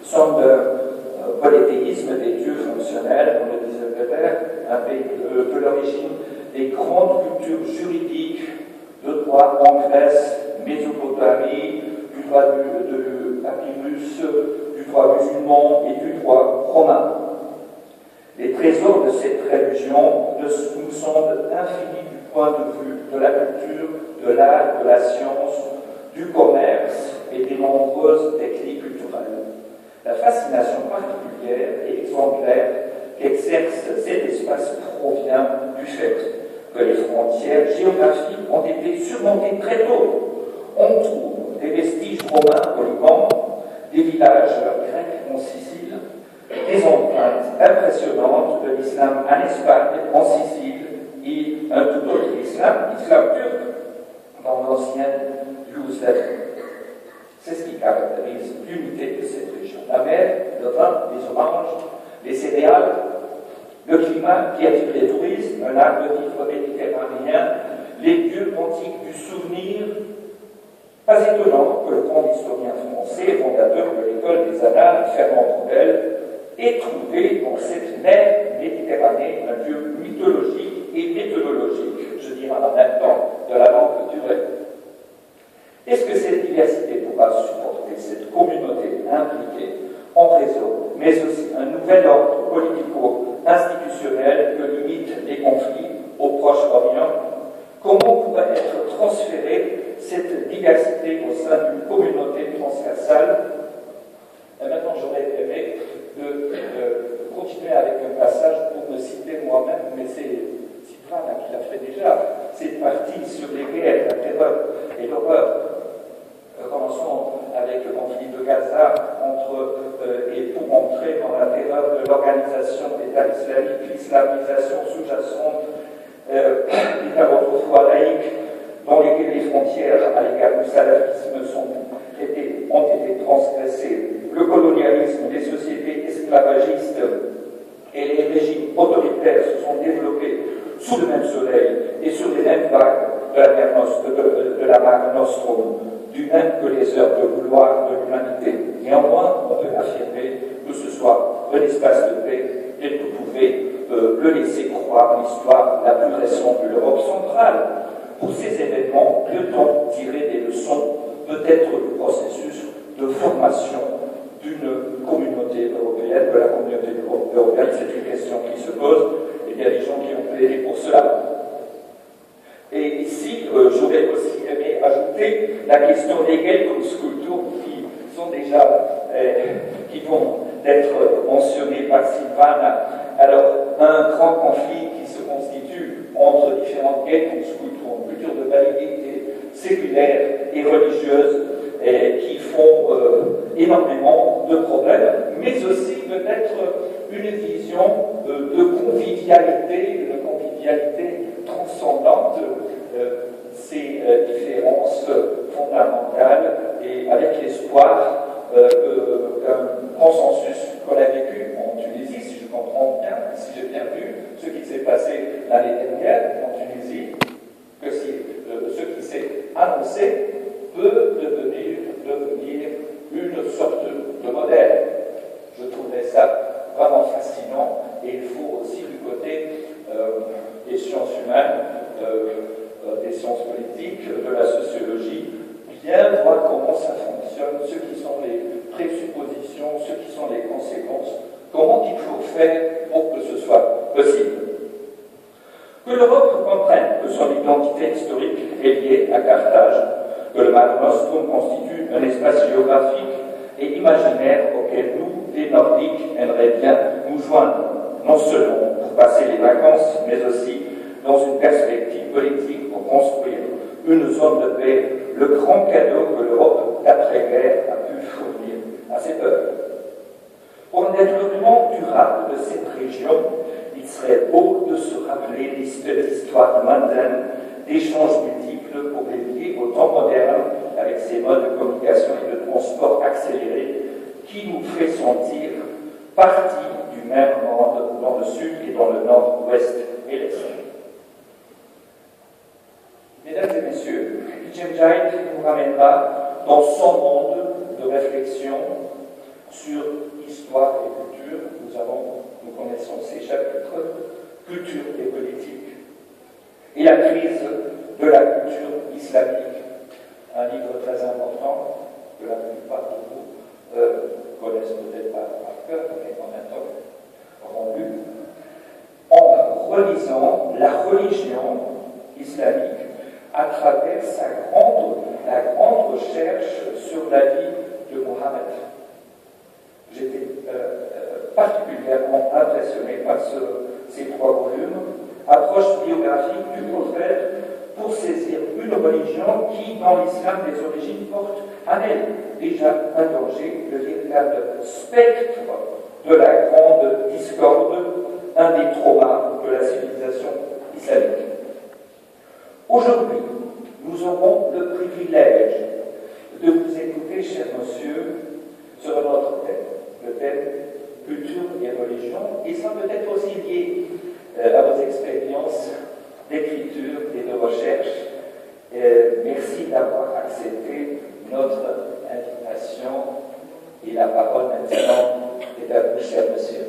sont de polythéisme des dieux fonctionnels, comme le disait Weber, de l'origine des grandes cultures juridiques de droit en Grèce, Mésopotamie, du droit de papyrus, du droit musulman et du droit romain. Les trésors de cette religion nous semblent infinis du point de vue de la culture, de l'art, de la science, du commerce et des nombreuses techniques culturelles. La fascination particulière et exemplaire qu'exerce cet espace provient du fait que les frontières géographiques ont été surmontées très tôt. On trouve des vestiges romains au Liban, des villages grecs en Sicile, des empreintes impressionnantes de l'islam en Espagne, en Sicile, et un tout autre islam turc, dans l'ancienne Yougoslavie. C'est ce qui caractérise l'unité de cette région. La mer, le vin, les oranges, les céréales, le climat qui attire les touristes, un art de vivre méditerranéen, les lieux antiques du souvenir. Pas étonnant que le grand historien français, fondateur de l'école des Annales, Fernand Braudel, ait trouvé dans cette mer Méditerranée un lieu mythologique et méthodologique, je dirais en même temps, de la langue turque. Est-ce que cette diversité pourra supporter cette communauté impliquée en réseau, mais aussi un nouvel ordre politico-institutionnel que limitent les conflits au Proche-Orient? Comment pourrait être transférée cette diversité au sein d'une communauté transversale? Et maintenant, j'aurais aimé de continuer avec un passage pour me citer moi-même, mais c'est Sylvain qui l'a fait déjà. Cette partie sur les guerres, la terreur et l'horreur. Commençons avec le conflit de Gaza et pour entrer dans la terreur de l'organisation d'État islamique, l'islamisation sous-jacente d'État autrefois laïque, dans lesquels les frontières à l'égard du salafisme ont été transgressées. Le colonialisme des sociétés esclavagistes et les régimes autoritaires se sont développés sous le même soleil et sur les mêmes vagues de la Mare Nostrum, du même que les heures de gloire de l'humanité. Néanmoins, on peut affirmer que ce soit un espace de paix et que vous pouvez le laisser croire l'histoire la plus récente de l'Europe centrale. Pour ces événements, peut-on tirer des leçons, peut-être du processus de formation d'une communauté européenne, de la communauté européenne? C'est une question qui se pose, et il y a des gens qui ont plaidé pour cela. Et ici, j'aurais aussi aimé ajouter la question des Geltungskultur qui vont être mentionnés par Sylvain. Alors, un grand conflit qui se constitue entre différentes Geltungskultur, cultures de validité séculaire et religieuse, qui font énormément de problèmes, mais aussi peut-être une vision de convivialité, une convivialité transcendante, ces différences fondamentales, et avec l'espoir qu'un consensus qu'on a vécu en Tunisie, si je comprends bien, si j'ai bien vu ce qui s'est passé l'année dernière en Tunisie, que ce qui s'est annoncé peut devenir une sorte de modèle. Je trouverais ça vraiment fascinant, et il faut aussi du côté des sciences humaines, des sciences politiques, de la sociologie, bien voir comment ça fonctionne, ce qui sont les présuppositions, ce qui sont les conséquences, comment il faut faire pour que ce soit possible. Que l'Europe comprenne que son identité historique est liée à Carthage, que le Mare Nostrum constitue un espace géographique et imaginaire auquel nous, les Nordiques, aimerions bien nous joindre, non seulement pour passer les vacances, mais aussi dans une perspective politique pour construire une zone de paix, le grand cadeau que l'Europe d'après-guerre a pu fournir à ses peuples. Pour un développement durable de cette région, il serait beau de se rappeler l'histoire mondaine d'échanges multiples pour les lier au temps moderne avec ses modes de communication et de transport accélérés qui nous fait sentir partie du même monde dans le sud et dans le nord-ouest et l'est. Mesdames et messieurs, Csikszentmihalyi nous ramènera dans son monde de réflexion sur la crise de la culture islamique. Un livre très important que la plupart de vous connaissent peut-être pas par cœur, mais en même temps auront lu, en relisant la religion islamique à travers la grande recherche sur la vie de Mohammed. J'étais particulièrement impressionné par ces 3 volumes, approche biographique du prophète pour saisir une religion qui, dans l'islam des origines, porte en elle déjà un danger, le véritable spectre de la grande discorde, un des traumas de la civilisation islamique. Aujourd'hui, nous aurons le privilège de vous écouter, chers messieurs, sur notre thème, le thème culture et religion, et ça peut être aussi lié à vos expériences d'écriture et de recherche. Merci d'avoir accepté notre invitation, et la parole maintenant est à vous, chers messieurs.